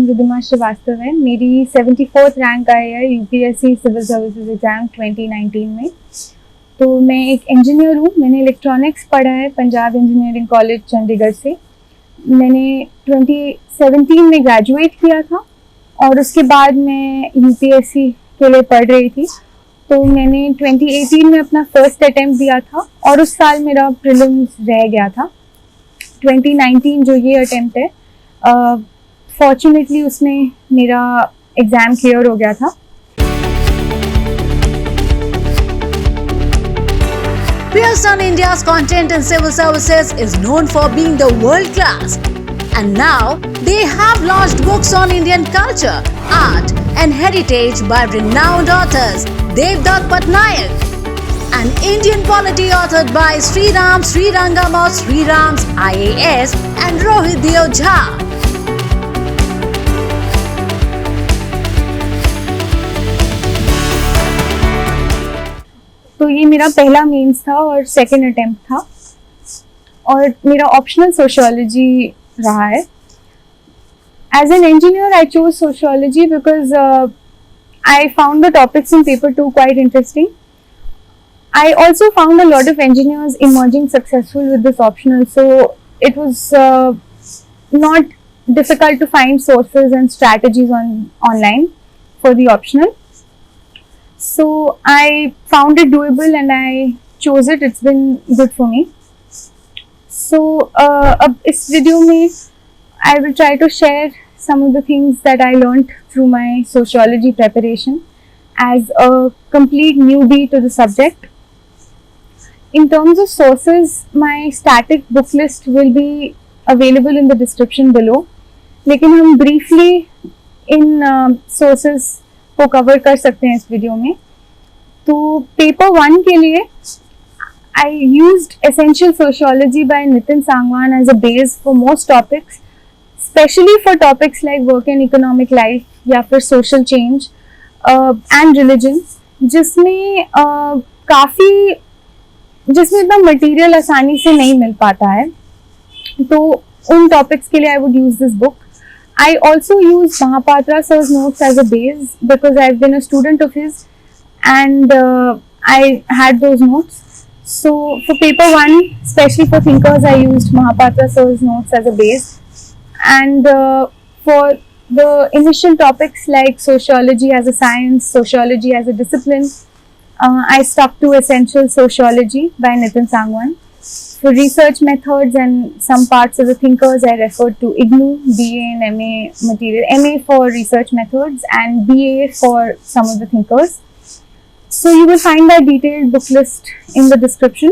रिद्धिमा श्रीवास्तव है। मेरी 74th rank आई है यूपीएससी सिविल सर्विसेज एग्जाम 2019 में। तो मैं एक इंजीनियर हूँ। मैंने इलेक्ट्रॉनिक्स पढ़ा है पंजाब इंजीनियरिंग कॉलेज चंडीगढ़ से। मैंने 2017 में ग्रेजुएट किया था और उसके बाद मैं यूपीएससी के लिए पढ़ रही थी। तो मैंने 2018 में अपना फर्स्ट अटेम्प्ट दिया था और उस साल मेरा प्रीलिम्स रह गया था। 2019 जो ये अटेम्प्ट है, फॉर्चुनेटली उसमें मेरा एग्ज़ाम क्लियर हो गया था। Pearson India's content in civil services is known for being the world class. And now they have launched books on Indian culture, art and heritage by renowned authors Devdutt Pattanayak, an Indian polity authored by Sriram Srirangam of Sriram's IAS and Rohit Deo Jha. तो ये मेरा पहला mains था और second attempt था और मेरा optional sociology रहा है। As an engineer I chose sociology because I found the topics in paper 2 quite interesting. I also found a lot of engineers emerging successful with this optional, so it was not difficult to find sources and strategies online for the optional. So I found it doable and I chose it. It's been good for me. So अब इस video में I will try to share some of the things that I learned through my sociology preparation as a complete newbie to the subject. In terms of sources, my static book list will be available in the description below. लेकिन हम briefly इन sources को cover कर सकते हैं इस video में। तो paper 1 के लिए I used Essential Sociology by Nitin Sangwan as a base for most topics, especially for topics like work and economic life या फिर social change and religion, जिसमें इतना मटेरियल आसानी से नहीं मिल पाता है। तो उन टॉपिक्स के लिए I would use this book. I also use Mahapatra sir's notes as a base because I've been a student of his and I had those notes. So for paper 1, especially for thinkers, I used Mahapatra sir's notes as a base. And for the initial topics like sociology as a science, sociology as a discipline, I stuck to Essential Sociology by Nitin Sangwan. For research methods and some parts of the thinkers, I referred to IGNOU, BA and MA material. MA for research methods and BA for some of the thinkers. So you will find that detailed book list in the description.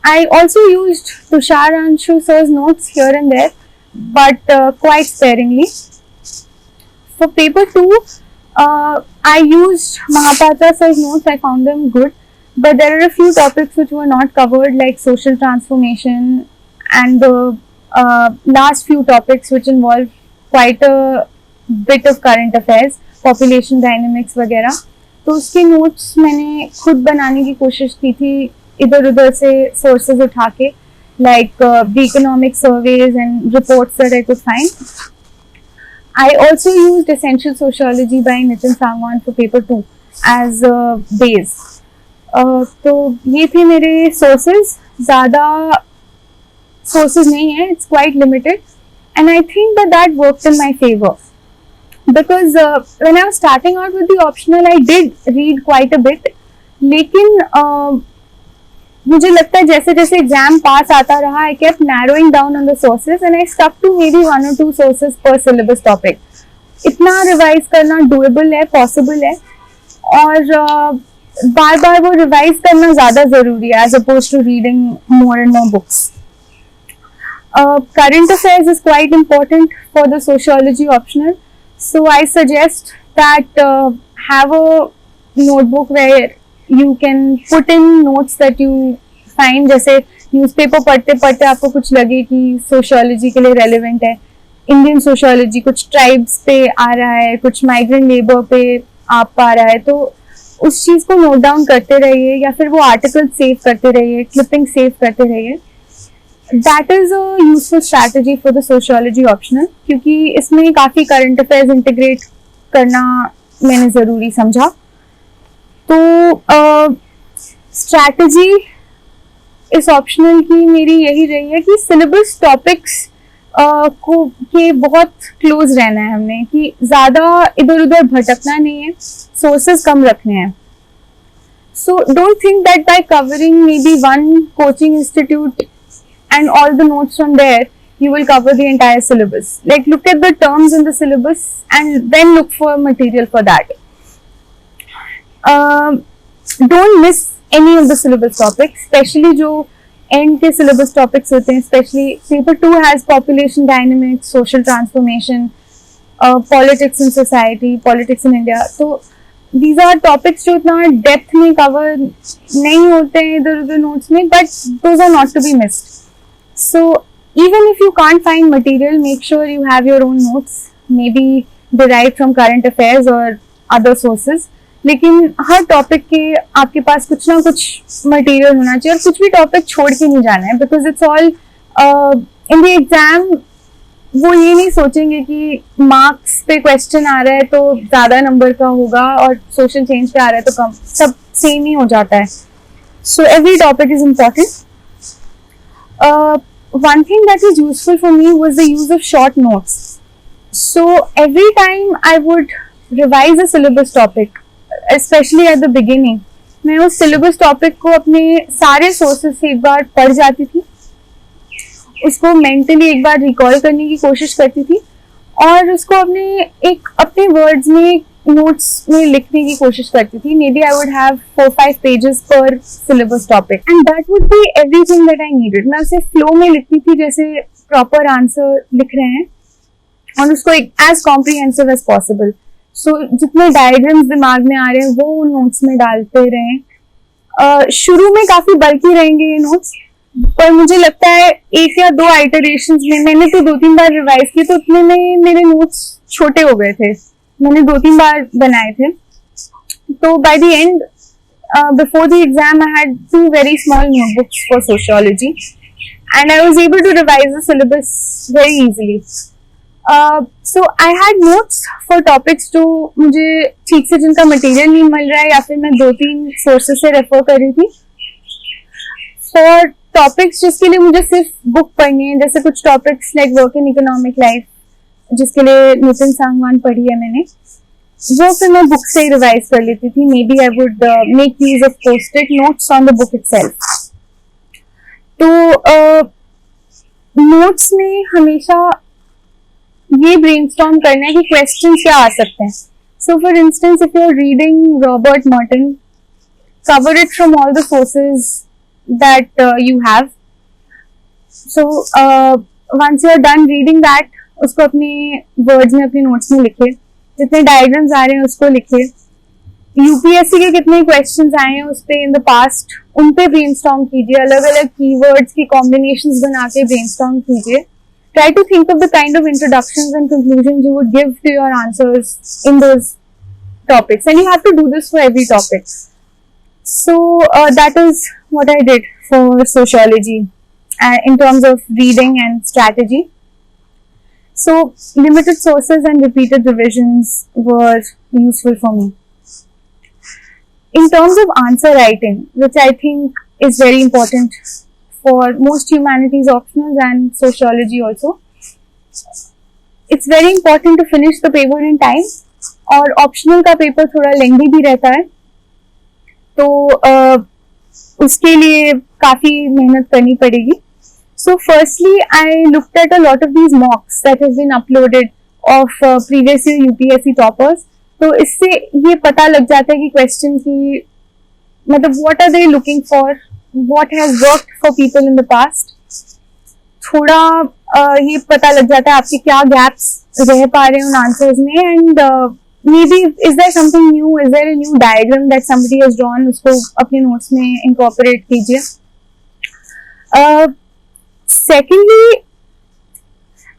I also used Tushar Anshu sir's notes here and there, but quite sparingly. For paper 2, I used Mahapatra sir's notes. I found them good. But there are a few topics which were not covered, like social transformation and the last few topics which involve quite a bit of current affairs, population dynamics वगैरह। तो उसके notes मैंने खुद बनाने की कोशिश की थी इधर उधर से sources उठा के, like the economic surveys and reports that I could find. I also used Essential Sociology by Nitin Sangwan for paper 2 as a base. तो ये थे मेरे sources. ज़्यादा sources नहीं है, it's quite limited, and I think that worked in my favor because when I was starting out with the optional, I did read quite a bit, लेकिन मुझे लगता है जैसे जैसे एग्जाम पास आता रहा, I kept narrowing down on the sources and I stuck to maybe 1 or 2 sources per syllabus topic. इतना revise करना doable है, possible है, और बार बार वो रिवाइज करना ज़्यादा ज़रूरी है as opposed to reading more and more books. Current affairs is quite important for the sociology optional, so I suggest that have a notebook where you can put in notes that you find. जैसे newspaper पढ़ते पढ़ते आपको कुछ लगे कि sociology के लिए relevant है, इंडियन सोशियोलॉजी कुछ ट्राइब्स पे आ रहा है, कुछ माइग्रेंट लेबर पे आ रहा है, तो उस चीज़ को नोट डाउन करते रहिए या फिर वो आर्टिकल सेव करते रहिए, क्लिपिंग सेव करते रहिए। That is a useful strategy for the sociology optional, क्योंकि इसमें काफी करंट अफेयर्स इंटीग्रेट करना मैंने जरूरी समझा। तो स्ट्रैटेजी इस ऑप्शनल की मेरी यही रही है कि सिलेबस टॉपिक्स को के बहुत क्लोज रहना है हमने, कि ज्यादा इधर उधर भटकना नहीं है, सोर्सेस कम रखने हैं। So don't think that by covering maybe one coaching institute and all the notes from there, you will cover the entire syllabus. Like, look at the terms in the syllabus and then look for material for that. Don't miss any of the syllabus topics, especially जो end के syllabus topics होते हैं, especially paper 2 has population dynamics, social transformation, politics in society, politics in India. So these are topics जो इतना depth में cover नहीं होते हैं इधर उधर नोट्स में, but those are not to be missed. So even if you can't find material, make sure you have your own notes, maybe derived from current affairs or other sources. लेकिन हर topic के आपके पास कुछ ना कुछ material होना चाहिए, और कुछ भी टॉपिक छोड़ के नहीं जाना है, because it's all in the exam. वो ये नहीं सोचेंगे कि मार्क्स पे क्वेश्चन आ रहा है तो ज्यादा नंबर का होगा और सोशल चेंज पे आ रहा है तो कम, सब सेम ही हो जाता है। So every topic is important. One thing that is useful for me was the use of short notes. So every time I would revise a syllabus topic, specially at the beginning, मैं उस syllabus topic को अपने सारे sources से एक बार पढ़ जाती थी, उसको मेंटली एक बार रिकॉल करने की कोशिश करती थी और उसको अपने वर्ड्स में नोट्स में लिखने की कोशिश करती थी। May be I would have 4-5 pages पर syllabus topic and that would be everything that I needed. मैं उसे फ्लो में लिखती थी, जैसे प्रॉपर आंसर लिख रहे हैं, और उसको एज कॉम्प्रिहेंसिव एज पॉसिबल। सो जितने डायग्राम्स दिमाग में आ रहे हैं वो उन नोट्स में डालते रहें। शुरू में काफी बल्कि रहेंगे ये नोट्स, पर मुझे लगता है 1 या 2 आइटरेशंस में, मैंने तो 2-3 बार रिवाइज किए तो उतने में मेरे नोट्स छोटे हो गए थे, मैंने 2-3 बार बनाए थे। तो by the end, before the exam, I had 2 very small notebooks for sociology and I was able to revise the syllabus very easily. So I had notes for topics जो मुझे ठीक से जिनका मटेरियल नहीं मिल रहा है, या फिर मैं 2-3 सोर्सेस से रेफर कर रही थी। फॉर टॉपिक्स जिसके लिए मुझे सिर्फ बुक पढ़नी है, जैसे कुछ topics like work in economic life, जिसके लिए नितिन सांगवान पढ़ी है मैंने, वो फिर मैं बुक से ही रिवाइज कर लेती थी। May be I would make use of post-it notes on the book itself. तो नोट्स में हमेशा ये ब्रेनस्टॉर्म करना है कि क्वेश्चन क्या आ सकते हैं। So for instance, if you are reading Robert Merton, cover it from all the sources that you have. So once you are done reading that, उसको अपने वर्ड्स में, अपने नोट्स में लिखे, जितने डायग्राम्स आ रहे हैं उसको लिखे, यूपीएससी के कितने क्वेश्चंस आए हैं उस पे इन द पास्ट, उन पे ब्रेनस्टॉर्म कीजिए, अलग अलग कीवर्ड्स की कॉम्बिनेशंस बना के ब्रेनस्टॉर्म कीजिए। Try to think of the kind of introductions and conclusions you would give to your answers in those topics, and you have to do this for every topic. So that is what I did for sociology in terms of reading and strategy. So limited sources and repeated revisions were useful for me. In terms of answer writing, which I think is very important for most humanities optionals and sociology also, it's very important to finish the paper in time, और optional का paper थोड़ा lengthy भी रहता है, तो उसके लिए काफी मेहनत करनी पड़ेगी। So firstly, I looked at a lot of these mocks that have been uploaded of previous year UPSC toppers. तो इससे ये पता लग जाता है कि क्वेश्चन की मतलब what are they looking for, what has worked for people in the past. थोड़ा ये पता लग जाता है आपके क्या गैप्स रह पा रहे हैं उन आंसर्स में, and maybe is there something new, is there a new diagram that somebody has drawn, उसको अपने notes में incorporate कीजिए। Secondly,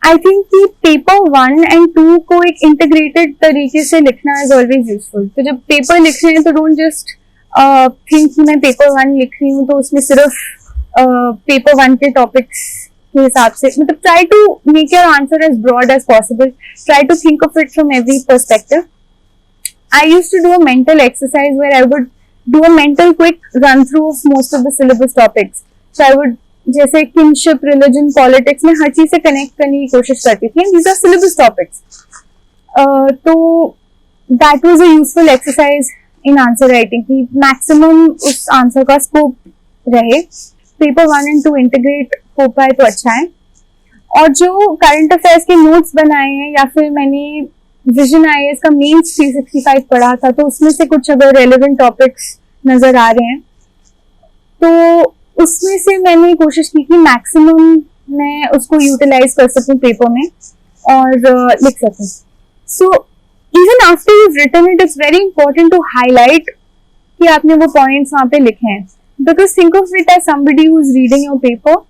I think कि paper 1 and 2 को एक integrated तरीके से लिखना is always useful। तो जब paper लिख रहे हैं तो don't just think कि मैं paper 1 लिख रही हूँ तो उसमें सिर्फ पेपर 1 के टॉपिक्स के हिसाब से, मतलब try to make your answer as broad as possible, try to think of it from every perspective. I used to do a mental exercise where I would do a mental quick run through of most of the syllabus topics. So I would, जैसे kinship, religion, politics, मैं हर चीज से connect करने की कोशिश करती थी. And these are syllabus topics. तो that was a useful exercise in answer writing कि maximum उस answer का scope रहे. Paper 1 and 2 integrate हो पाए तो अच्छा है. और जो current affairs के notes बनाए हैं या फिर मैंने विजन आईएएस का मेंस 365 पढ़ा था, तो उसमें से कुछ अगर रेलेवेंट टॉपिक्स नजर आ रहे हैं तो उसमें से मैंने कोशिश की कि मैक्सिमम मैं उसको यूटिलाइज कर सकूं पेपर में और लिख सकूं. So even after you written it, it's very important to highlight कि आपने वो पॉइंट्स वहां पे लिखे हैं, because think of it as somebody who is reading your paper.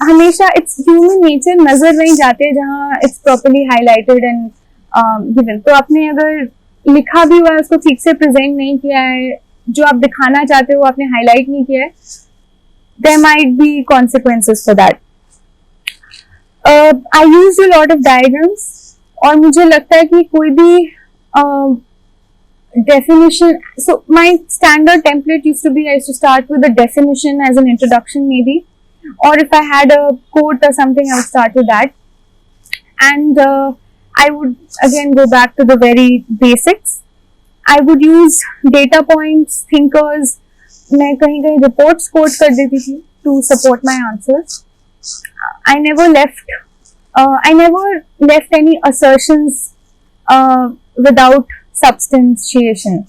हमेशा इट्स ह्यूमन नेचर, नजर वहीं जाते हैं जहाँ it's properly highlighted and given. तो आपने अगर लिखा भी हुआ है, उसको ठीक से प्रेजेंट नहीं किया है, जो आप दिखाना चाहते हो आपने हाईलाइट नहीं किया है, there might be consequences for that. I used a lot of diagrams और मुझे लगता है कि कोई भी definition, so my standard template used to be, I used to start with a definition as an introduction maybe, or if I had a quote or something, I would start with that. And I would again go back to the very basics. I would use data points, thinkers. मैं कहीं कहीं reports quote कर देती थी to support my answers. I never left any assertions without substantiation.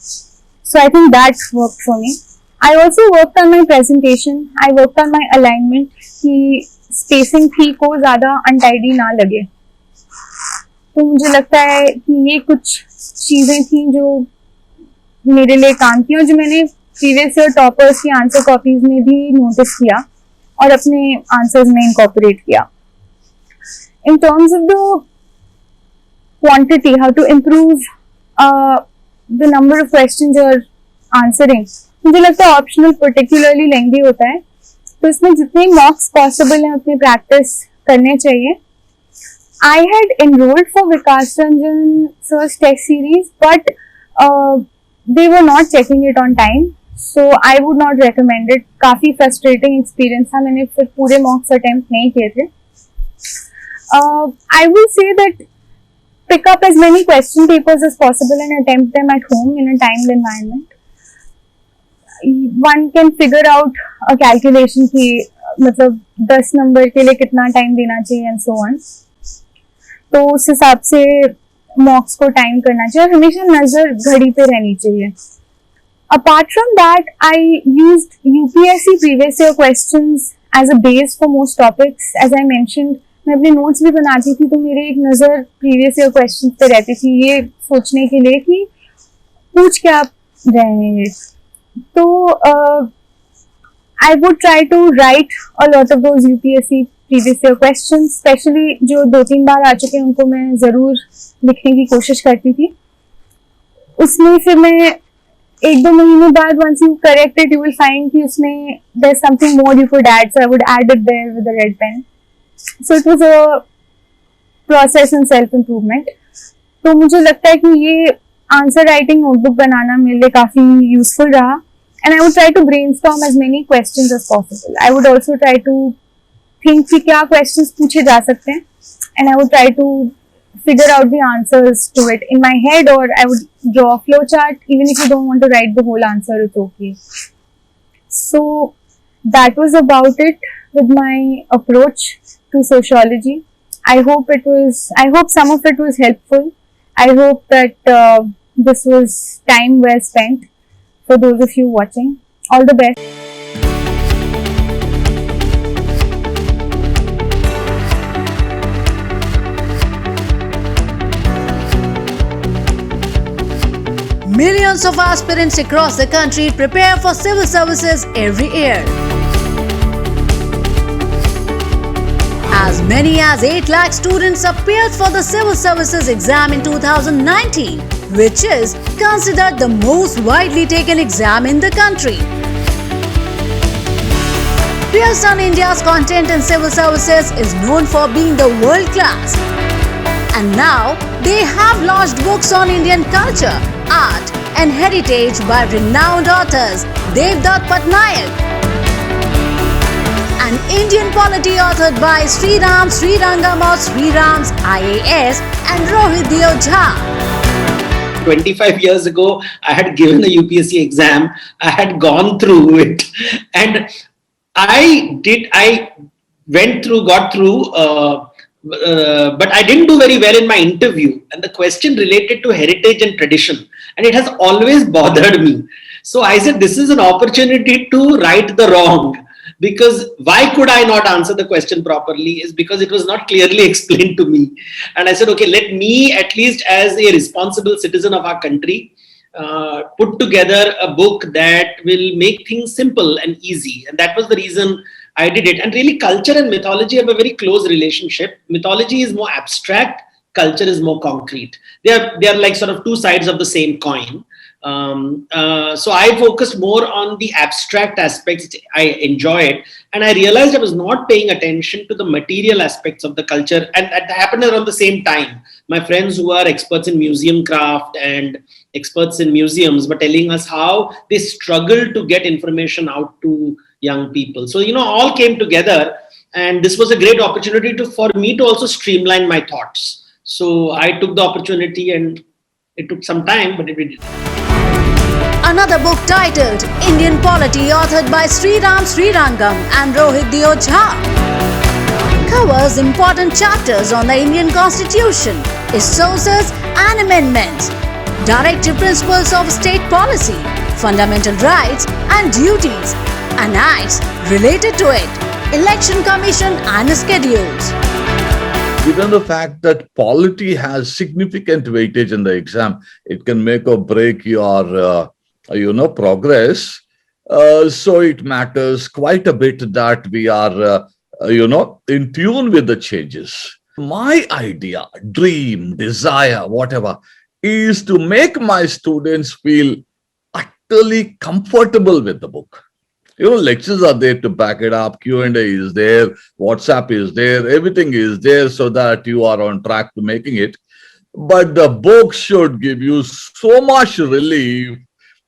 So I think that worked for me. I also worked on my presentation. I worked on my alignment कि spacing थी को ज़्यादा untidy ना लगे. तो मुझे लगता है कि ये कुछ चीजें थी जो मेरे लिए काम की और जो मैंने previous year toppers की answer copies में भी notice किया और अपने answers में incorporate किया. In terms of the quantity, how to improve the number of questions you're answering, मुझे लगता है ऑप्शनल पर्टिकुलरली लेंथी होता है, तो इसमें जितने मॉक्स पॉसिबल हैं उतने प्रैक्टिस करने चाहिए. I had enrolled for Vikas Ranjan sir's test series, but they were not checking it on time, so I would not recommend it. काफी फ्रस्ट्रेटिंग एक्सपीरियंस था, मैंने फिर पूरे मॉक्स अटेम्प्ट नहीं किए थे. I will say that pick up as many question papers as possible and attempt them at home in a timed environment. One can figure out a calculation कि मतलब 10 number के लिए कितना टाइम देना चाहिए and so on. तो उस हिसाब से मॉक्स को टाइम करना चाहिए और हमेशा नजर घड़ी पे रहनी चाहिए. Apart from that, I used UPSC previous year questions as a base for most topics. As I mentioned, मैं अपने नोट्स भी बनाती थी तो मेरी एक नजर प्रीवियस ईयर क्वेश्चन पे रहती थी, ये सोचने के लिए कि पूछ क्या रहे हैं. तो I would try to write a lot of those UPSC previous year question, especially जो 2-3 बार आ चुके हैं उनको मैं जरूर लिखने की कोशिश करती थी. उसमें फिर मैं 1-2 महीने बाद once you correct it, you will find कि उसमें there's something more you could add, so I would add it there with a red pen. So it was a process in self improvement. तो मुझे लगता है कि ये answer writing notebook बनाना मेरे लिए काफी यूजफुल रहा. And I would try to brainstorm as many questions as possible. I would also try to think कि क्या questions पूछे जा सकते हैं, and I would try to figure out the answers to it in my head, or I would draw a flow chart. Even if you don't want to write the whole answer, it's okay. So that was about it with my approach to sociology. I hope some of it was helpful. I hope that this was time well spent for those of you watching. All the best. Millions of aspirants across the country prepare for civil services every year. As many as 8 lakh students appeared for the civil services exam in 2019, which is considered the most widely taken exam in the country. Pearson India's content in civil services is known for being the world class. And now they have launched books on Indian culture, art and heritage by renowned authors Devdutt Pattanaik, an Indian polity authored by Sriram Srirangam of Sriram's IAS and Rohit Deo Jha. 25 years ago, I had given the UPSC exam. I had gone through it, and I got through, but I didn't do very well in my interview. And the question related to heritage and tradition, and it has always bothered me. So I said, this is an opportunity to right the wrong. Because why could I not answer the question properly is because it was not clearly explained to me. And I said, okay, let me, at least as a responsible citizen of our country, put together a book that will make things simple and easy. And that was the reason I did it. And really, culture and mythology have a very close relationship. Mythology is more abstract, culture is more concrete. They are like sort of two sides of the same coin. So I focused more on the abstract aspects. I enjoy it, and I realized I was not paying attention to the material aspects of the culture, and that happened around the same time. My friends who are experts in museum craft and experts in museums were telling us how they struggle to get information out to young people. So, all came together, and this was a great opportunity for me to also streamline my thoughts. So I took the opportunity, and it took some time, but it did. Another book titled Indian Polity, authored by Sriram Srirangam and Rohit Deo Jha, covers important chapters on the Indian Constitution, its sources and amendments, directive principles of state policy, fundamental rights and duties, and acts related to it, election commission and schedules. Given the fact that polity has significant weightage in the exam, it can make or break your progress. So it matters quite a bit that we are, in tune with the changes. My idea, dream, desire, whatever, is to make my students feel utterly comfortable with the book. Lectures are there to back it up. Q&A is there. WhatsApp is there. Everything is there so that you are on track to making it. But the book should give you so much relief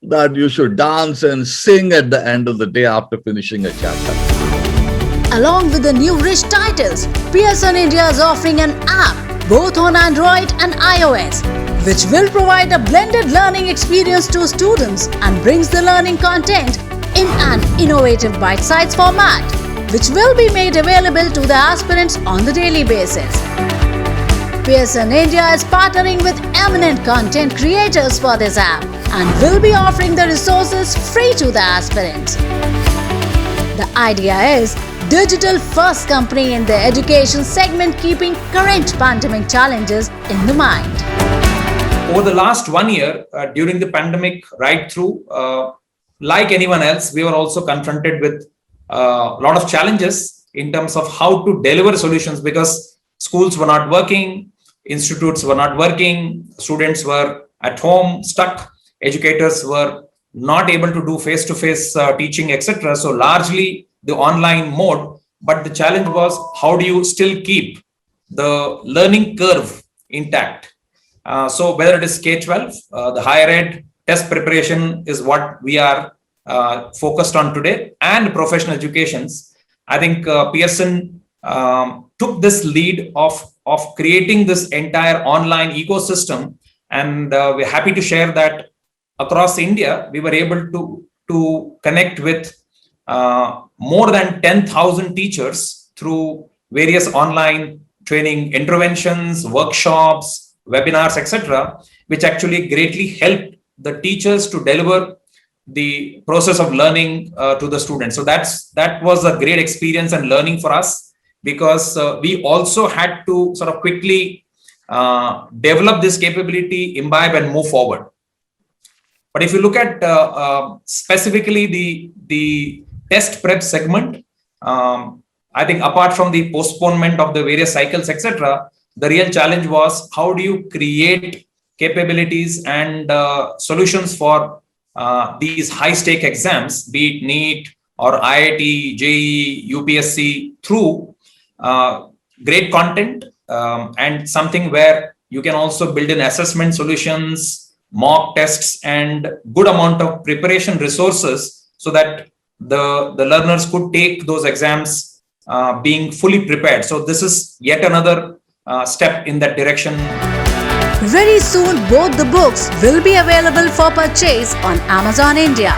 that you should dance and sing at the end of the day after finishing a chapter. Along with the new rich titles, Pearson India is offering an app both on Android and iOS, which will provide a blended learning experience to students and brings the learning content in an innovative bite-sized format, which will be made available to the aspirants on the daily basis. Pearson India is partnering with eminent content creators for this app and will be offering the resources free to the aspirants. The idea is digital first company in the education segment, keeping current pandemic challenges in the mind. Over the last 1 year, during the pandemic right through, like anyone else, we were also confronted with a lot of challenges in terms of how to deliver solutions, because schools were not working, institutes were not working, students were at home stuck, educators were not able to do face-to-face teaching, etc. So largely the online mode, but the challenge was, how do you still keep the learning curve intact? So whether it is K-12, the higher ed, test preparation is what we are focused on today, and professional educations. I think Pearson took this lead of creating this entire online ecosystem, and we're happy to share that across India, we were able to connect with more than 10,000 teachers through various online training interventions, workshops, webinars, etc., which actually greatly helped the teachers to deliver the process of learning to the students. So that was a great experience and learning for us, because we also had to sort of quickly develop this capability, imbibe and move forward. But if you look at specifically the test prep segment, I think apart from the postponement of the various cycles, etc., the real challenge was, how do you create capabilities and solutions for these high-stake exams, be it NEET or IIT, JEE, UPSC through great content and something where you can also build in assessment solutions, mock tests, and good amount of preparation resources so that the learners could take those exams being fully prepared. So this is yet another step in that direction. Very soon, both the books will be available for purchase on Amazon India.